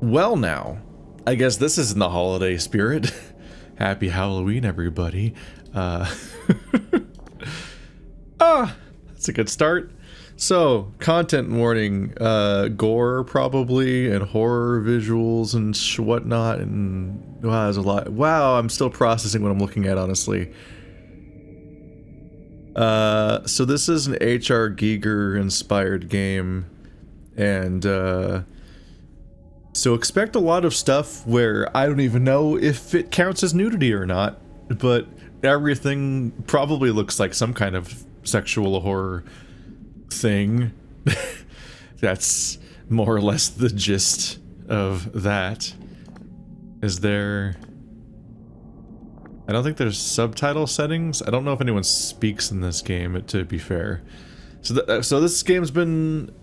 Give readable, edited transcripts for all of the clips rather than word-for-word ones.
Well now, I guess this is in the holiday spirit. Happy Halloween, everybody. That's a good start. So, content warning, gore probably, and horror visuals and whatnot, and wow, there's a lot. Wow, I'm still processing what I'm looking at, honestly. So this is an H.R. Giger inspired game, and so expect a lot of stuff where I don't even know if it counts as nudity or not, but everything probably looks like some kind of sexual horror thing. That's more or less the gist of that. Is there... I don't think there's subtitle settings. I don't know if anyone speaks in this game, to be fair. So this game's been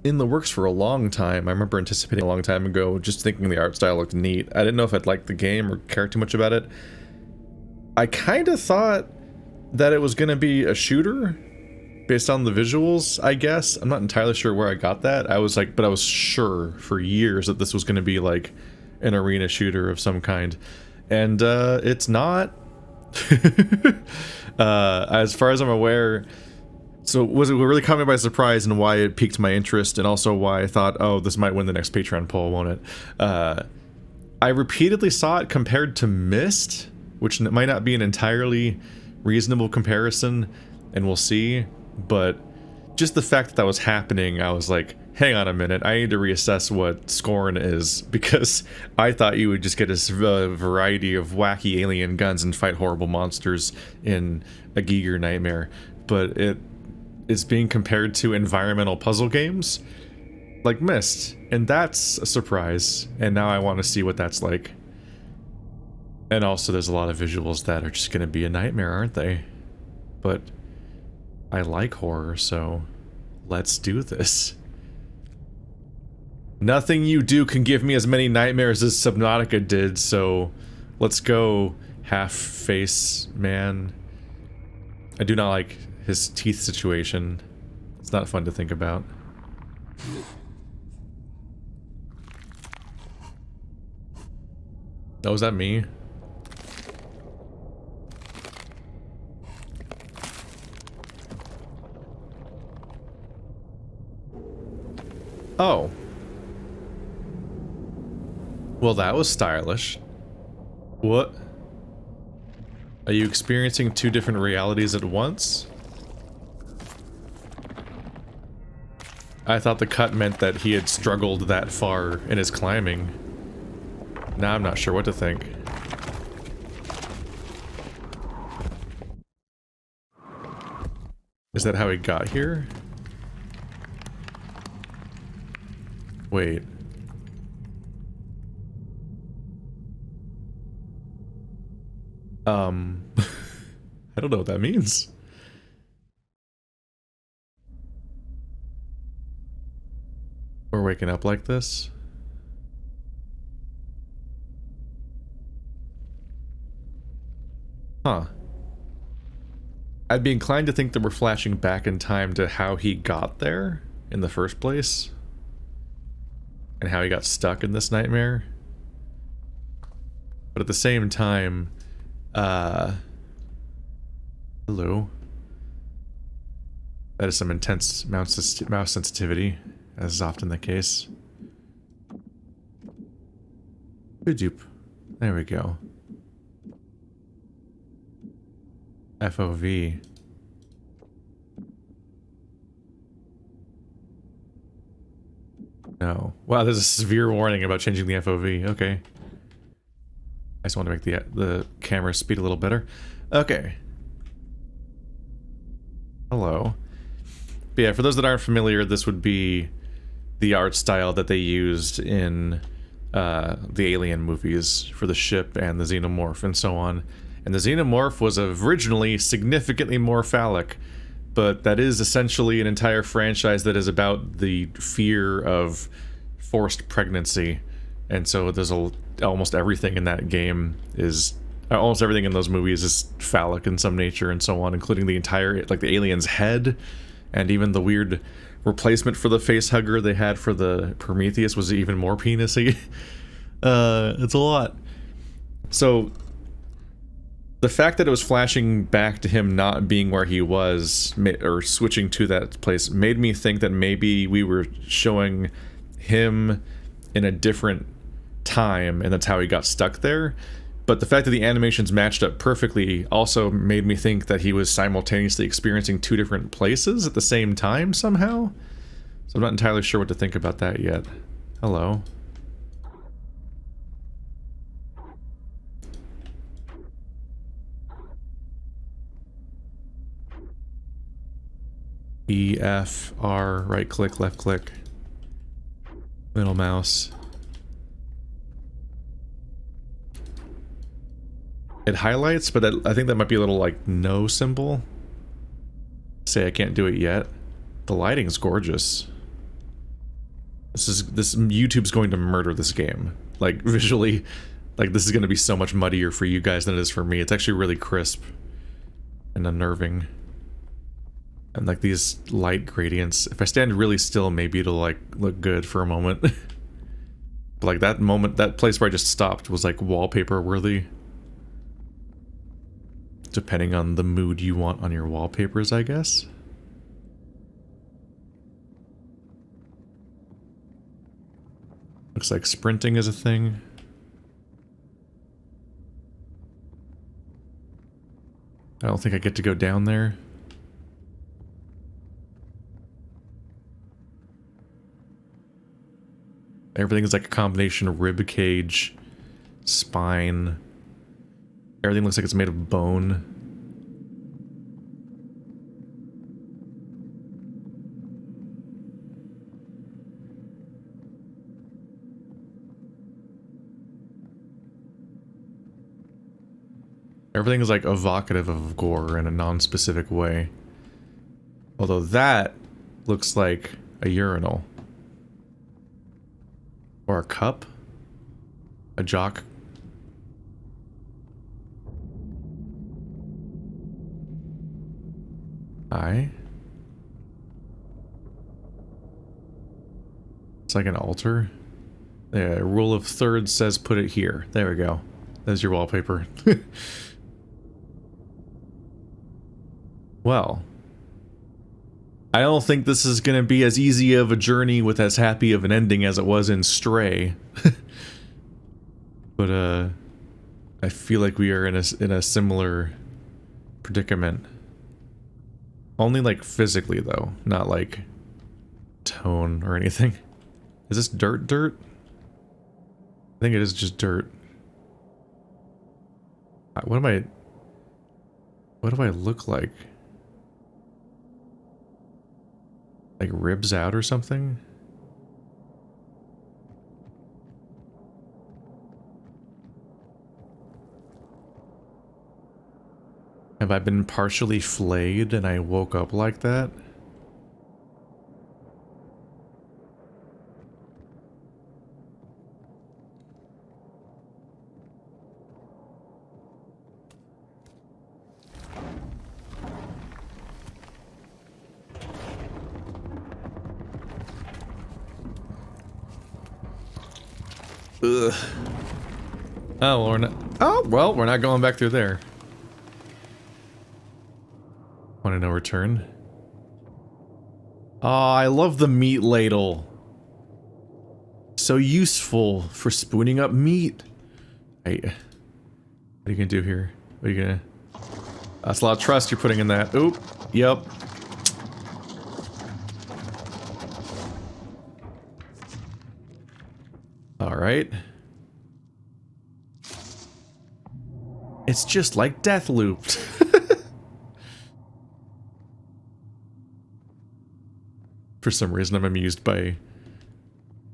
in the works for a long time. I remember anticipating a long time ago, just thinking the art style looked neat. I didn't know if I'd like the game or care too much about it. I kind of thought that it was going to be a shooter based on the visuals, I guess. I'm not entirely sure where I got that. I was sure for years that this was going to be like an arena shooter of some kind. And it's not. As far as I'm aware, so was it really caught me by surprise and why it piqued my interest, and also why I thought, oh, this might win the next Patreon poll, won't it? I repeatedly saw it compared to Myst, which might not be an entirely reasonable comparison, and we'll see, but just the fact that that was happening, I was like, hang on a minute, I need to reassess what Scorn is, because I thought you would just get a variety of wacky alien guns and fight horrible monsters in a Giger nightmare, but it is being compared to environmental puzzle games like Myst, and that's a surprise, and now I want to see what that's like. And also there's a lot of visuals that are just going to be a nightmare, aren't they? But I like horror, so let's do this. Nothing you do can give me as many nightmares as Subnautica did, so let's go, half-face man. I do not like his teeth situation. It's not fun to think about. Oh, is that me? Oh. Well, that was stylish. What? Are you experiencing two different realities at once? I thought the cut meant that he had struggled that far in his climbing. Now I'm not sure what to think. Is that how he got here? Wait. I don't know what that means. We're waking up like this? Huh. I'd be inclined to think that we're flashing back in time to how he got there in the first place. And how he got stuck in this nightmare. But at the same time, hello. That is some intense mouse sensitivity, as is often the case. Boop. There we go. FOV. No. Wow, there's a severe warning about changing the FOV. Okay. I just want to make the camera speed a little better. Okay. Hello. But yeah, for those that aren't familiar, this would be the art style that they used in the Alien movies for the ship and the Xenomorph and so on. And the Xenomorph was originally significantly more phallic, but that is essentially an entire franchise that is about the fear of forced pregnancy. And so there's almost everything in that game is... almost everything in those movies is phallic in some nature and so on, including the entire, like the alien's head, and even the weird replacement for the face hugger they had for the Prometheus was even more penisy. It's a lot. So the fact that it was flashing back to him not being where he was, or switching to that place, made me think that maybe we were showing him in a different time, and that's how he got stuck there. But the fact that the animations matched up perfectly also made me think that he was simultaneously experiencing two different places at the same time somehow. So I'm not entirely sure what to think about that yet. Hello. E, F, R, right click, left click, middle mouse. It highlights, but I think that might be a little like no symbol. Say I can't do it yet. The lighting's gorgeous. This YouTube's going to murder this game. Like visually, like this is going to be so much muddier for you guys than it is for me. It's actually really crisp and unnerving. And like these light gradients, if I stand really still, maybe it'll like look good for a moment. But like that moment, that place where I just stopped was like wallpaper worthy. Depending on the mood you want on your wallpapers, I guess. Looks like sprinting is a thing. I don't think I get to go down there. Everything is like a combination of rib cage, spine. Everything looks like it's made of bone. Everything is like evocative of gore in a non-specific way. Although that looks like a urinal. Or a cup? A jock? Hi. It's like an altar. Yeah, rule of thirds says put it here. There we go. There's your wallpaper. Well, I don't think this is going to be as easy of a journey with as happy of an ending as it was in Stray. But I feel like we are in a similar predicament. Only like physically though, not like tone or anything. Is this dirt? I think it is just dirt. What do I look like? Like ribs out or something? Have I been partially flayed and I woke up like that? Ugh. Oh, well, we're not. Oh, well, we're not going back through there. Want to no return? Oh, I love the meat ladle. So useful for spooning up meat. Hey, what are you gonna do here? What are you gonna? That's a lot of trust you're putting in that. Oop. Yep. Alright. It's just like Deathloop. For some reason I'm amused by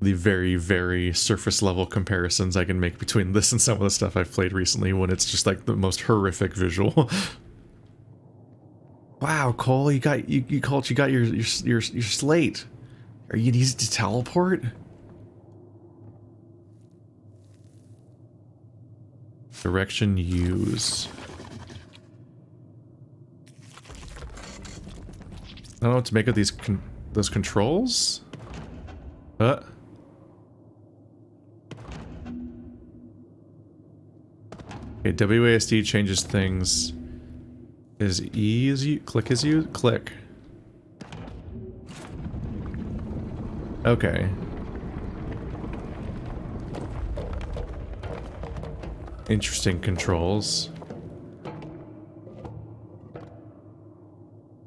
the very, very surface level comparisons I can make between this and some of the stuff I've played recently when it's just like the most horrific visual. Wow, Cole, you got your slate. Are you easy to teleport? Direction use. I don't know what to make of these those controls? Okay, WASD changes things. Is E is you? Click is you? Click. Okay. Interesting controls.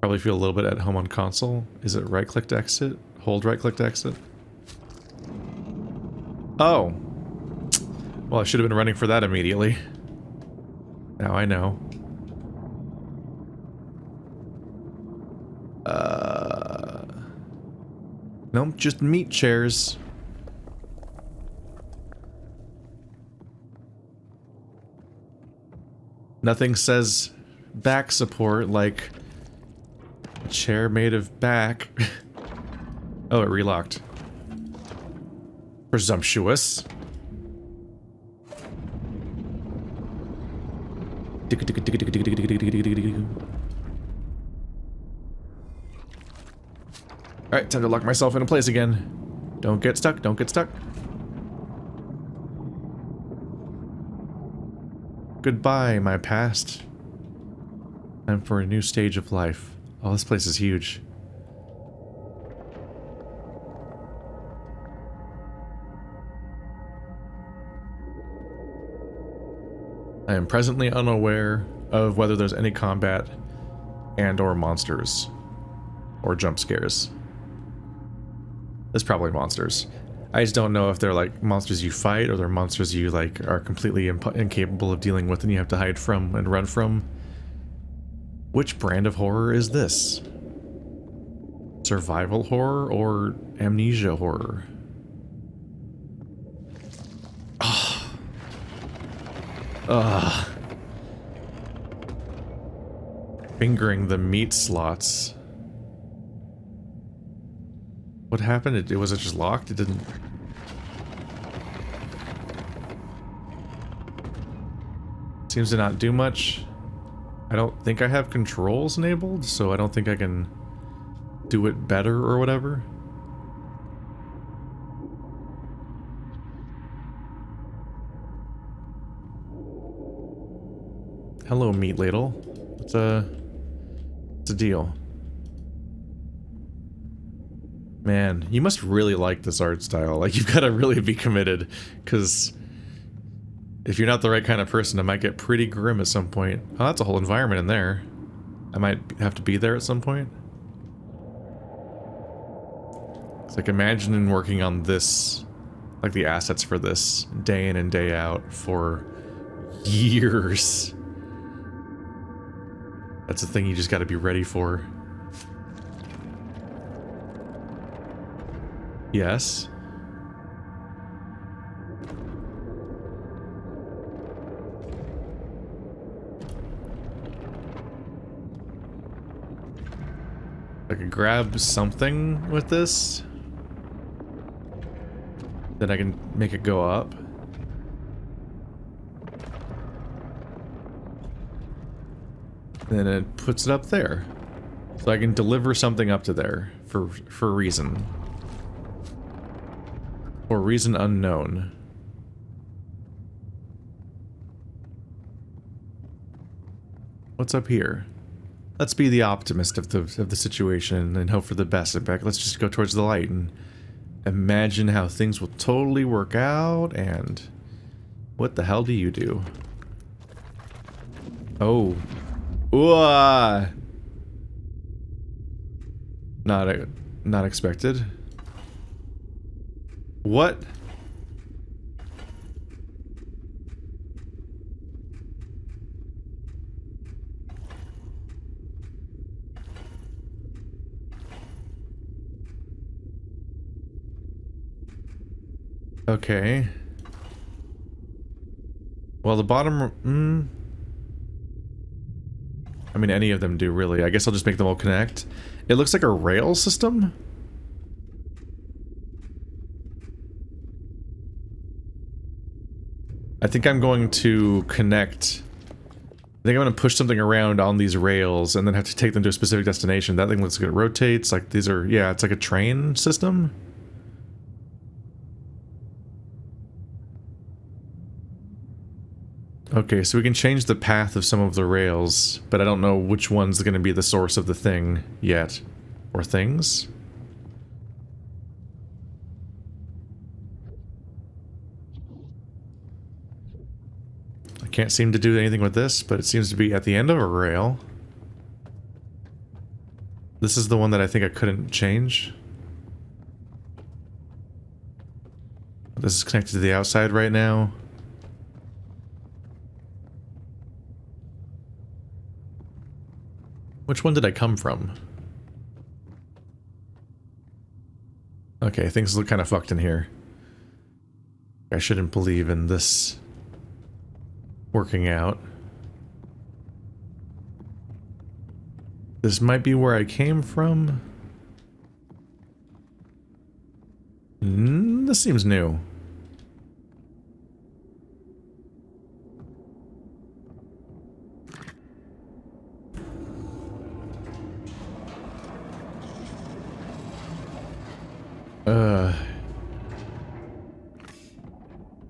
Probably feel a little bit at home on console. Is it right click to exit? Hold right click to exit? Oh. Well, I should have been running for that immediately. Now I know. Nope, just meat chairs. Nothing says back support like a chair made of back. Oh, it relocked. Presumptuous. Alright, time to lock myself into place again. Don't get stuck, don't get stuck. Goodbye, my past. Time for a new stage of life. Oh, this place is huge. I am presently unaware of whether there's any combat and or monsters or jump scares. There's probably monsters. I just don't know if they're like monsters you fight or they're monsters you like are completely incapable of dealing with and you have to hide from and run from. Which brand of horror is this? Survival horror or amnesia horror? Ugh. Fingering the meat slots. What happened? Was it just locked? It didn't... Seems to not do much. I don't think I have controls enabled, so I don't think I can do it better or whatever. Hello, meat ladle. What's the deal? Man, you must really like this art style. Like, you've got to really be committed, because if you're not the right kind of person, it might get pretty grim at some point. Oh, that's a whole environment in there. I might have to be there at some point. It's like, imagining working on this, like the assets for this, day in and day out for years. That's the thing you just got to be ready for. Yes. I could grab something with this. Then I can make it go up. Then it puts it up there. So I can deliver something up to there for a reason. For a reason unknown. What's up here? Let's be the optimist of the situation and hope for the best. In fact, let's just go towards the light and imagine how things will totally work out. And what the hell do you do? Oh. Ooh. Not expected. What? Okay. Well, the bottom... I mean, any of them do, really. I guess I'll just make them all connect. It looks like a rail system? I think I'm going to connect think I'm gonna push something around on these rails and then have to take them to a specific destination. That thing looks like it rotates. Like these are, yeah, it's like a train system. Okay, so we can change the path of some of the rails, but I don't know which one's going to be the source of the thing yet. Or things? I can't seem to do anything with this, but it seems to be at the end of a rail. This is the one that I think I couldn't change. This is connected to the outside right now. Which one did I come from? Okay, things look kind of fucked in here. I shouldn't believe in this working out. This might be where I came from. This seems new.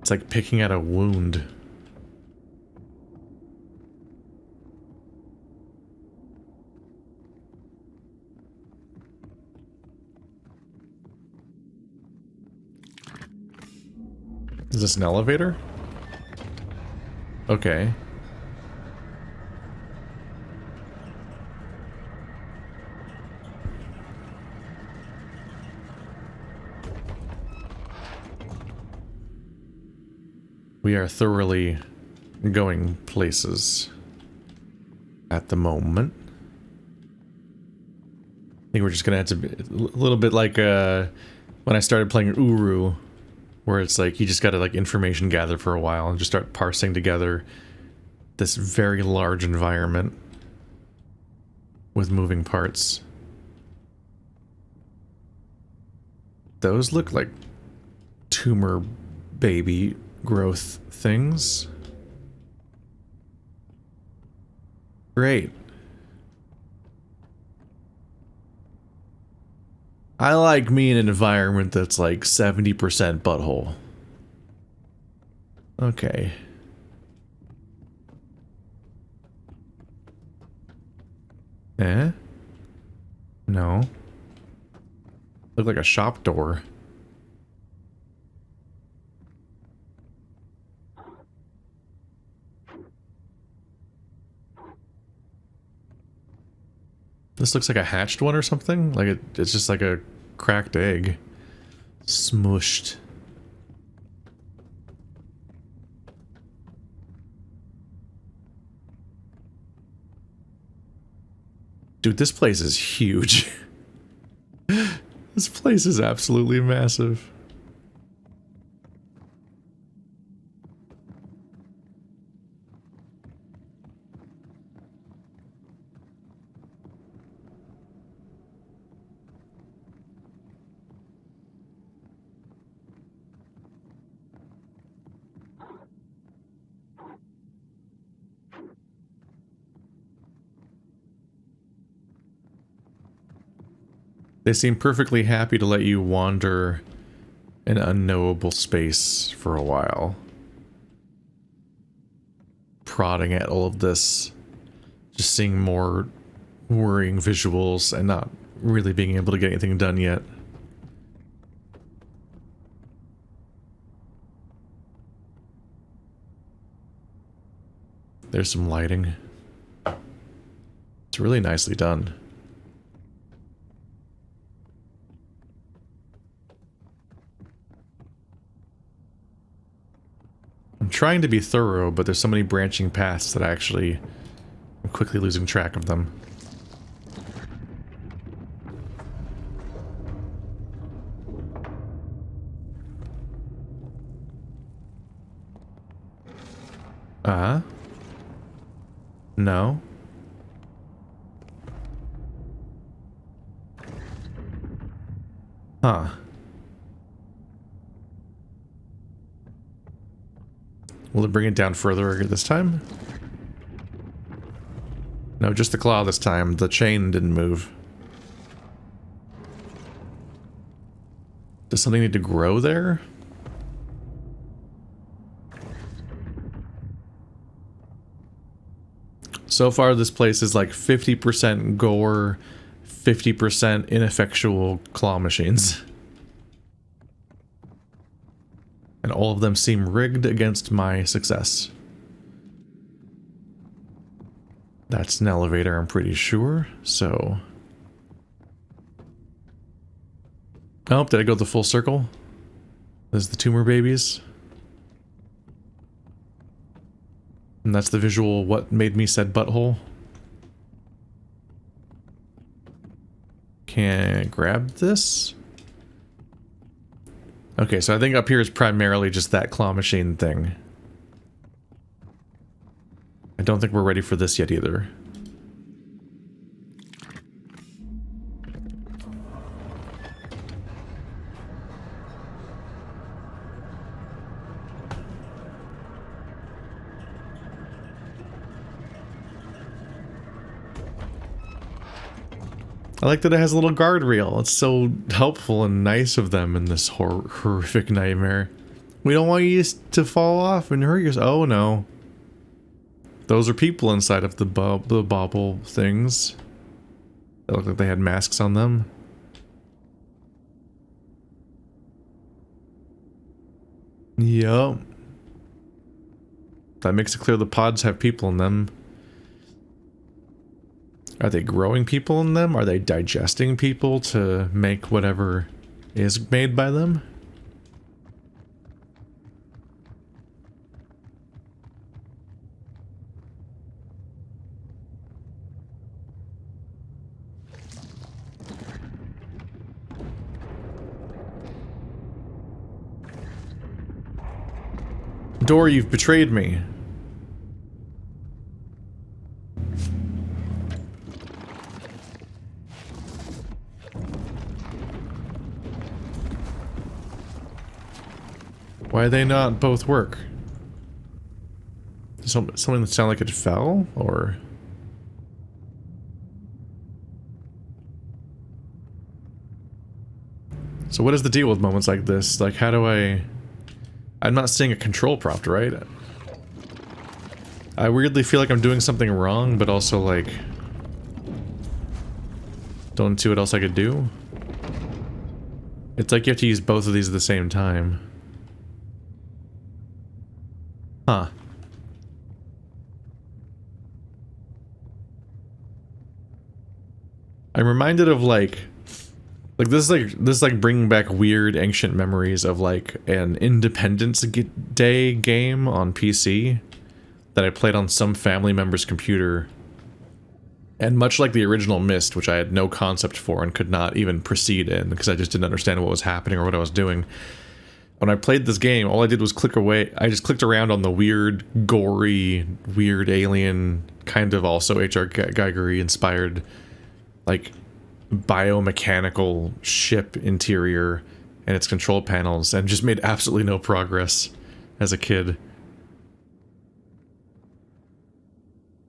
It's like picking at a wound. Is this an elevator? Okay. We are thoroughly going places at the moment. I think we're just gonna have to be a little bit like when I started playing Uru, where it's like you just gotta like information gather for a while and just start parsing together this very large environment with moving parts. Those look like tumor baby growth things. Great. I like me in an environment that's like 70% butthole. Okay. Eh? No. Look like a shop door. This looks like a hatched one or something. Like it's just like a cracked egg. Smushed. Dude, this place is huge. This place is absolutely massive. They seem perfectly happy to let you wander an unknowable space for a while. Prodding at all of this. Just seeing more worrying visuals and not really being able to get anything done yet. There's some lighting. It's really nicely done. I'm trying to be thorough, but there's so many branching paths that I actually am quickly losing track of them. No. Huh. Will it bring it down further this time? No, just the claw this time. The chain didn't move. Does something need to grow there? So far, this place is like 50% gore, 50% ineffectual claw machines. And all of them seem rigged against my success. That's an elevator, I'm pretty sure, so... Oh, did I go the full circle? There's the tumor babies. And that's the visual what made me said butthole. Can't grab this? Okay, so I think up here is primarily just that claw machine thing. I don't think we're ready for this yet either. I like that it has a little guardrail. It's so helpful and nice of them in this horrific nightmare. We don't want you to fall off and hurt yourself. Oh no. Those are people inside of the bobble things. They look like they had masks on them. Yup. That makes it clear the pods have people in them. Are they growing people in them? Are they digesting people to make whatever is made by them? Door, you've betrayed me. Why do they not both work? Something that sounded like it fell, or... So what is the deal with moments like this? Like, how do I... I'm not seeing a control prompt, right? I weirdly feel like I'm doing something wrong, but also, like... don't see what else I could do. It's like you have to use both of these at the same time. Huh. I'm reminded of like this is like bringing back weird ancient memories of like an Independence Day game on PC that I played on some family member's computer. And much like the original Myst, which I had no concept for and could not even proceed in because I just didn't understand what was happening or what I was doing. When I played this game, all I did was click away. I just clicked around on the weird, gory, weird alien, kind of also H.R. Geiger-y inspired, like, biomechanical ship interior and its control panels, and just made absolutely no progress as a kid.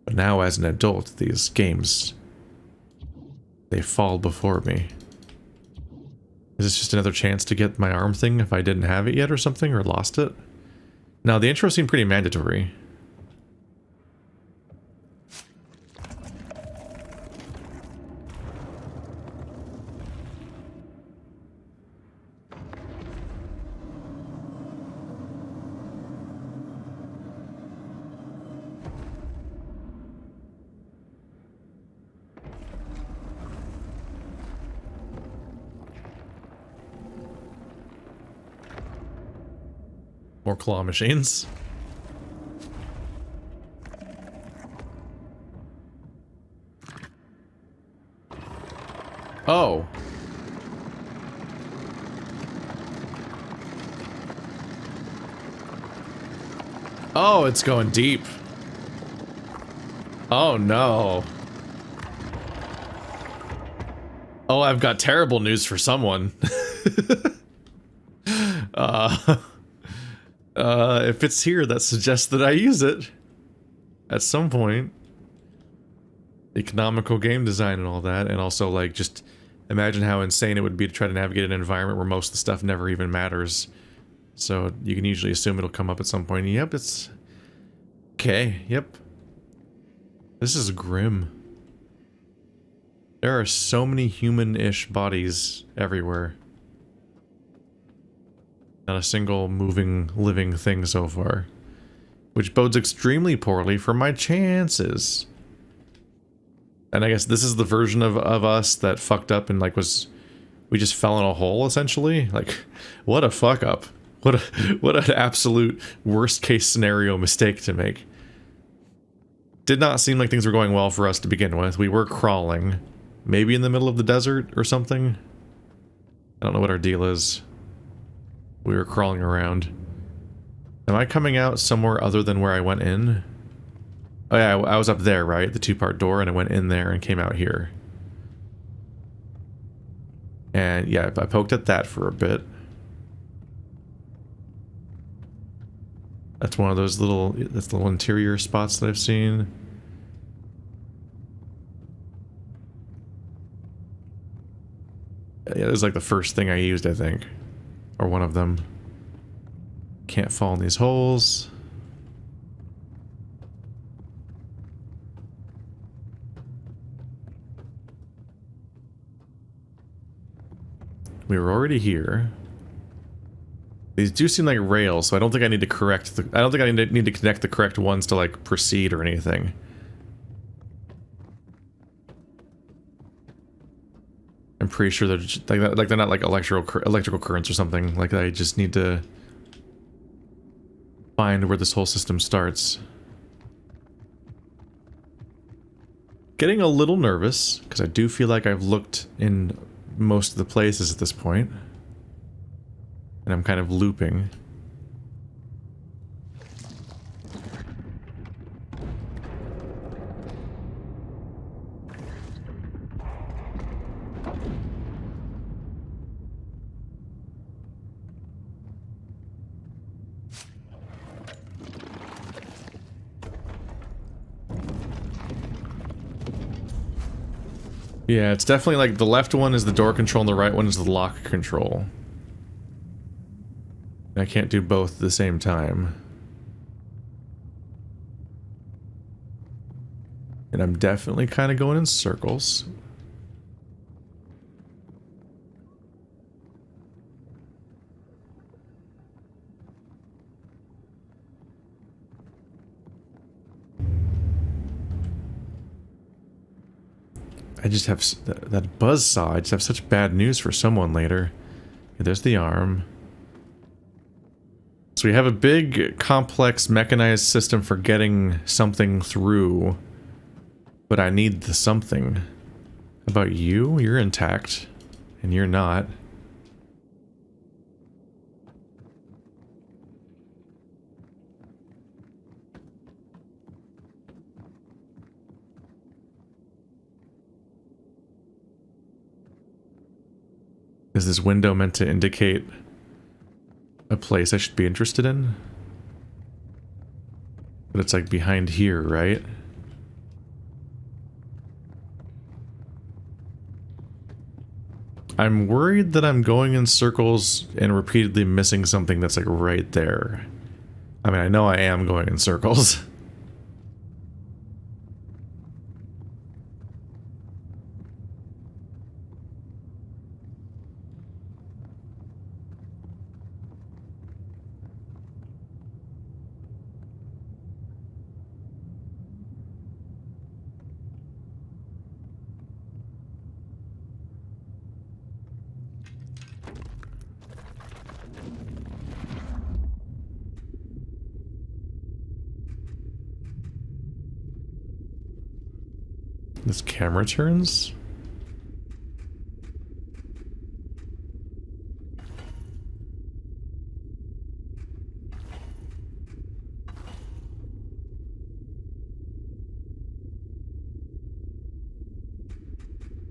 But now, as an adult, these games, they fall before me. Is this just another chance to get my arm thing if I didn't have it yet or something, or lost it? Now, the intro seemed pretty mandatory. More claw machines. Oh. Oh, it's going deep. Oh no. Oh, I've got terrible news for someone. If it's here, that suggests that I use it at some point. economical game design and all that, and also like just imagine how insane it would be to try to navigate an environment where most of the stuff never even matters. So you can usually assume it'll come up at some point. Yep, it's okay. Yep. This is grim. There are so many human-ish bodies everywhere. Not a single moving, living thing so far. Which bodes extremely poorly for my chances. And I guess this is the version of us that fucked up and like we just fell in a hole essentially. Like, what a fuck up. What an absolute worst case scenario mistake to make. Did not seem like things were going well for us to begin with. We were crawling. Maybe in the middle of the desert or something. I don't know what our deal is. We were crawling around. Am I coming out somewhere other than where I went in? Oh yeah, I was up there, right? The two-part door, and I went in there and came out here. And yeah, I poked at that for a bit. That's one of those little, that's the little interior spots that I've seen. Yeah, this is like the first thing I used, I think. Or one of them. Can't fall in these holes. We were already here. These do seem like rails, so I don't think I need to correct the... I don't think I need to connect the correct ones to, like, proceed or anything. I'm pretty sure they're just, like they're not like electrical currents or something. Like I just need to find where this whole system starts. Getting a little nervous because I do feel like I've looked in most of the places at this point, and I'm kind of looping. Yeah, it's definitely like the left one is the door control and the right one is the lock control. I can't do both at the same time. And I'm definitely kind of going in circles. I just have that buzzsaw. I just have such bad news for someone later. Okay, there's the arm. So we have a big, complex, mechanized system for getting something through. But I need the something. How about you? You're intact. And you're not. Is this window meant to indicate a place I should be interested in? But it's like behind here, right? I'm worried that I'm going in circles and repeatedly missing something that's like right there. I mean, I know I am going in circles. This camera turns?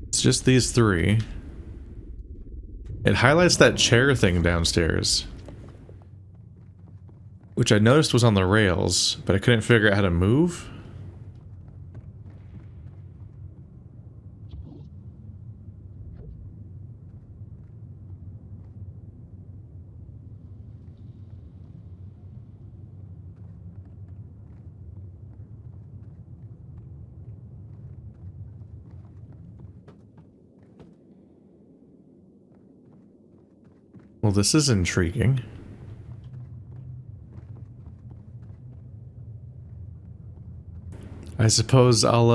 It's just these three. It highlights that chair thing downstairs, which I noticed was on the rails, but I couldn't figure out how to move. Well, this is intriguing. I suppose I'll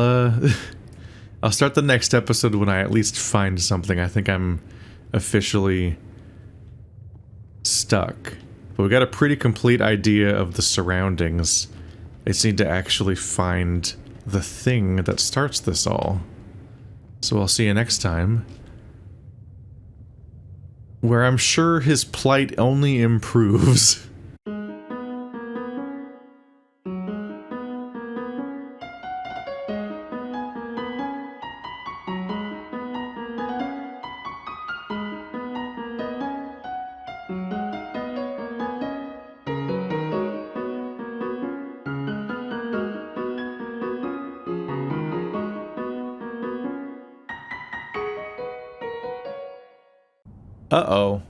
I'll start the next episode when I at least find something. I think I'm officially stuck. But we got a pretty complete idea of the surroundings. I just need to actually find the thing that starts this all. So I'll see you next time, where I'm sure his plight only improves. Uh-oh.